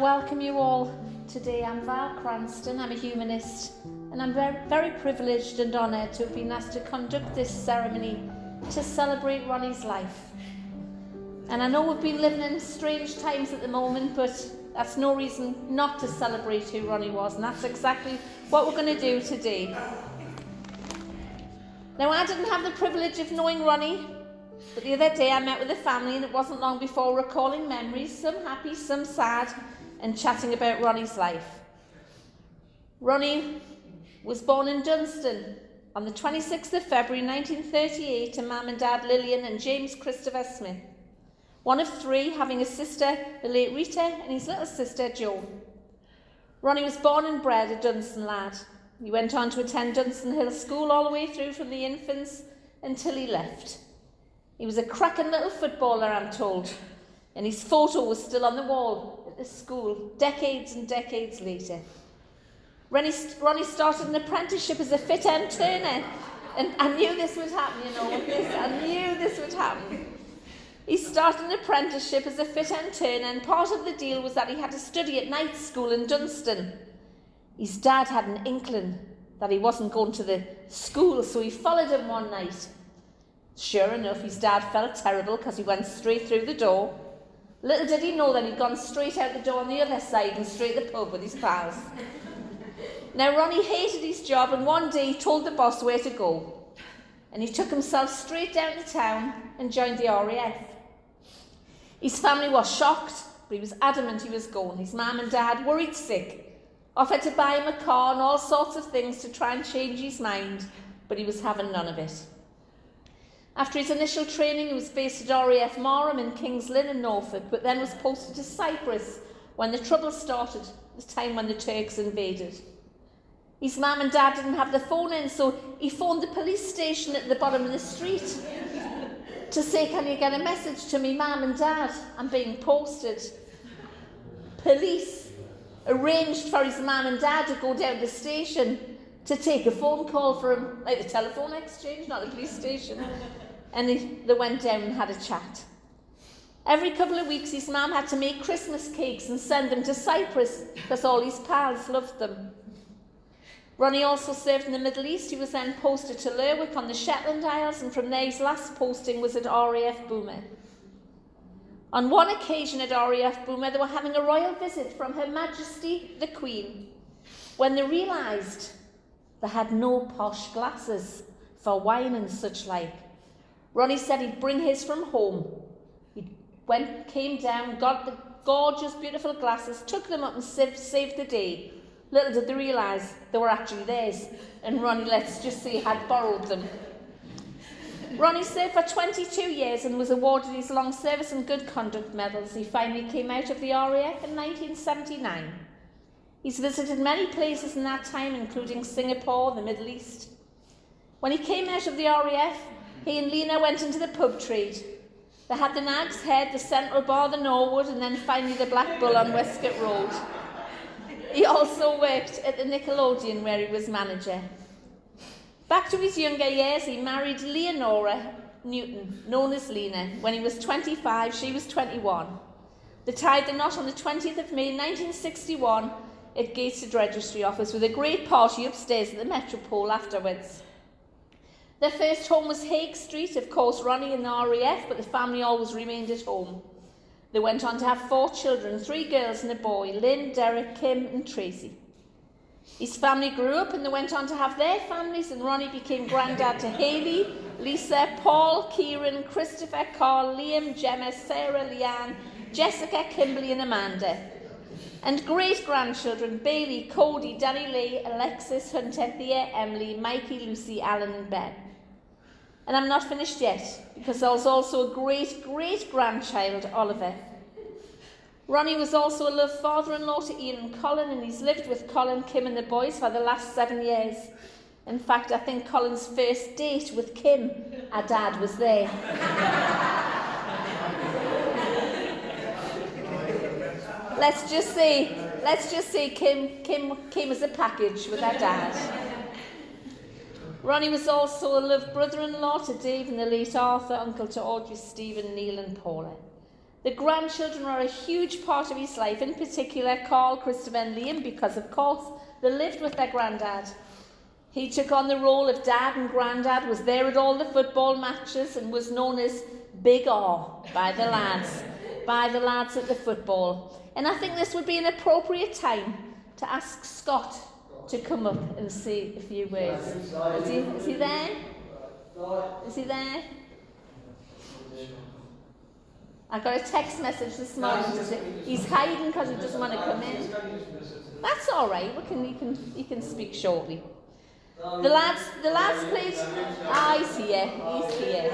welcome you all today. I'm Val Cranston, I'm a humanist, and I'm very, very privileged and honoured to have been asked to conduct this ceremony to celebrate Ronnie's life. And I know we've been living in strange times at the moment, but that's no reason not to celebrate who Ronnie was, and that's exactly what we're going to do today. Now, I didn't have the privilege of knowing Ronnie, but the other day I met with the family, and it wasn't long before recalling memories, some happy, some sad, and chatting about Ronnie's life. Ronnie was born in Dunstan on the 26th of February 1938 to Mum and Dad Lillian and James Christopher Smith, one of three, having a sister, the late Rita, and his little sister Jo. Ronnie was born and bred a Dunstan lad. He went on to attend Dunstan Hill School all the way through from the infants until he left. He was a cracking little footballer, I'm told, and his photo was still on the wall at the school decades and decades later. Ronnie started an apprenticeship as a fit-end turner, and I knew this would happen, I knew this would happen. He started an apprenticeship as a fit-end turner, and part of the deal was that he had to study at night school in Dunstan. His dad had an inkling that he wasn't going to the school, so he followed him one night. Sure enough, his dad felt terrible because he went straight through the door. Little did he know that he'd gone straight out the door on the other side and straight to the pub with his pals. Now, Ronnie hated his job, and one day he told the boss where to go. And he took himself straight down to town and joined the RAF. His family was shocked, but he was adamant he was going. His mum and dad, worried sick, offered to buy him a car and all sorts of things to try and change his mind, but he was having none of it. After his initial training, he was based at RAF Marham in King's Lynn in Norfolk, but then was posted to Cyprus when the trouble started, the time when the Turks invaded. His mum and dad didn't have the phone in, so he phoned the police station at the bottom of the street to say, "Can you get a message to me, mum and dad? I'm being posted." Police arranged for his mum and dad to go down to the station to take a phone call for him, like the telephone exchange, not the police station. And they went down and had a chat. Every couple of weeks, his mum had to make Christmas cakes and send them to Cyprus because all his pals loved them. Ronnie also served in the Middle East. He was then posted to Lerwick on the Shetland Isles, and from there his last posting was at RAF Boomer. On one occasion at RAF Boomer, they were having a royal visit from Her Majesty the Queen when they realised they had no posh glasses for wine and such like. Ronnie said he'd bring his from home. He came down, got the gorgeous, beautiful glasses, took them up and saved the day. Little did they realise they were actually theirs, and Ronnie, let's just say, had borrowed them. Ronnie served for 22 years and was awarded his long service and good conduct medals. He finally came out of the RAF in 1979. He's visited many places in that time, including Singapore, the Middle East. When he came out of the RAF, he and Lena went into the pub trade. They had the Nag's Head, the Central Bar, the Norwood, and then finally the Black Bull on Westcott Road. He also worked at the Nickelodeon, where he was manager. Back to his younger years, he married Leonora Newton, known as Lena. When he was 25, she was 21. They tied the knot on the 20th of May 1961 at Gateshead Registry Office with a great party upstairs at the Metropole afterwards. Their first home was Hague Street, of course Ronnie in the RAF, but the family always remained at home. They went on to have 4 children, 3 girls and a boy, Lynn, Derek, Kim and Tracy. His family grew up and they went on to have their families, and Ronnie became granddad to Hayley, Lisa, Paul, Kieran, Christopher, Carl, Liam, Gemma, Sarah, Leanne, Jessica, Kimberly and Amanda. And great-grandchildren, Bailey, Cody, Danny Lee, Alexis, Hunter, Thea, Emily, Mikey, Lucy, Alan and Ben. And I'm not finished yet, because there was also a great-great-grandchild, Oliver. Ronnie was also a love father-in-law to Ian and Colin, and he's lived with Colin, Kim and the boys for the last 7 years. In fact, I think Colin's first date with Kim, our dad was there. Let's just say Kim came as a package with our dad. Ronnie was also a love brother-in-law to Dave and the late Arthur, uncle to Audrey, Stephen, Neil and Paula. The grandchildren are a huge part of his life, in particular Carl, Christopher and Liam, because of course they lived with their granddad. He took on the role of dad, and granddad was there at all the football matches and was known as Big R by the lads at the football. And I think this would be an appropriate time to ask Scott to come up and say a few words. Is he there? Is he there? I got a text message this morning to say he's hiding because he doesn't want to come in. That's all right. He can speak shortly. The lads played. Ah, he's here. He's here.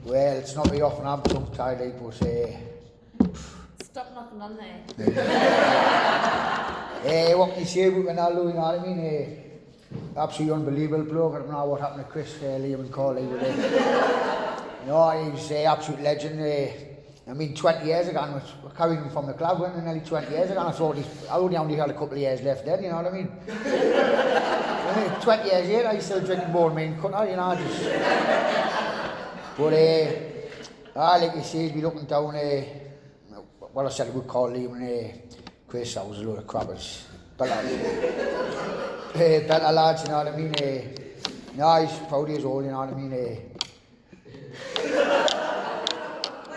Well, it's not very often I'm tongue-tied, like, but Stop knocking on there. what can you say about Ronaldo, you know what I mean? Absolutely unbelievable bloke. I don't know what happened to Chris, Liam and Carl. You know, he's an absolute legend. I mean, 20 years ago, I was carrying him from the club, and nearly 20 years ago, and I thought I only had a couple of years left then, you know what I mean? 20 years later, he's still drinking more main cutter, you know, just... But, like you say, he'd be looking down, well, I said I would call Liam and Chris, that was a load of crabbers. Better lads, you know what I mean? No, he's proud of his own, you know what I mean?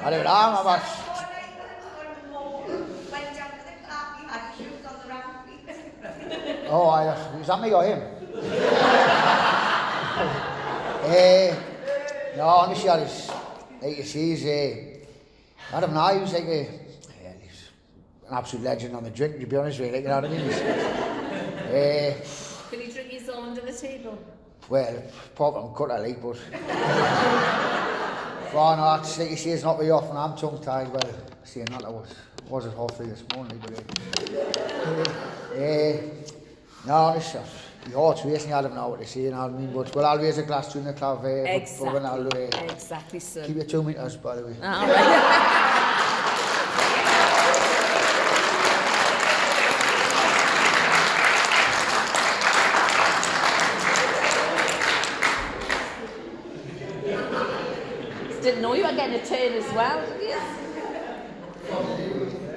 I don't know, but... Oh, is that me or him? No, honestly, like you see, he's I don't know, he was like he's an absolute legend on the drink, to be honest with you, like, you know what I mean? Can he drink his own under the table? Well, problem cut, I like, but... Well, no, it's like you say, it's not very often I'm tongue-tied. Well, saying that, I was at half 3 this morning, but... no, honestly, your heart's racing, I don't know what to say, you know what I mean? But we'll always a glass to the club, Exactly. Exactly, sir. Keep your 2 metres, by the way. All right. Didn't know you were getting a turn as well, did you?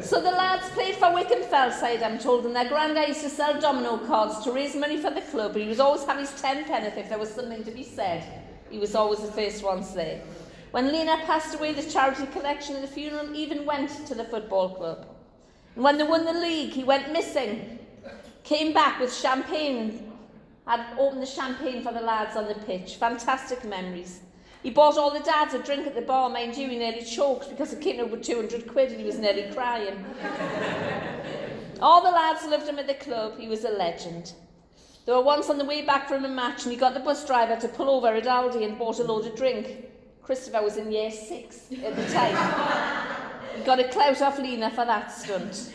So the lads played for Wycombe Fellside, I'm told, and their granddad used to sell domino cards to raise money for the club, but he would always have his 10 pence if there was something to be said. He was always the first ones there. When Lena passed away, the charity collection at the funeral even went to the football club. And when they won the league, he went missing, came back with champagne, and had opened the champagne for the lads on the pitch. Fantastic memories. He bought all the dads a drink at the bar, mind you, he nearly choked because it came up with 200 quid and he was nearly crying. All the lads loved him at the club, he was a legend. They were once on the way back from a match and he got the bus driver to pull over at Aldi and bought a load of drink. Christopher was in year 6 at the time. He got a clout off Lena for that stunt.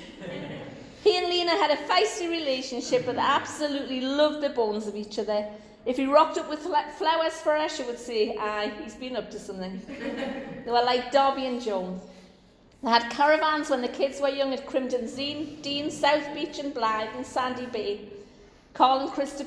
He and Lena had a feisty relationship but they absolutely loved the bones of each other. If he rocked up with flowers for her, she would say, aye, he's been up to something. They were like Darby and Joan. They had caravans when the kids were young at Crimton Dean, South Beach and Blythe and Sandy Bay. Carl and Christopher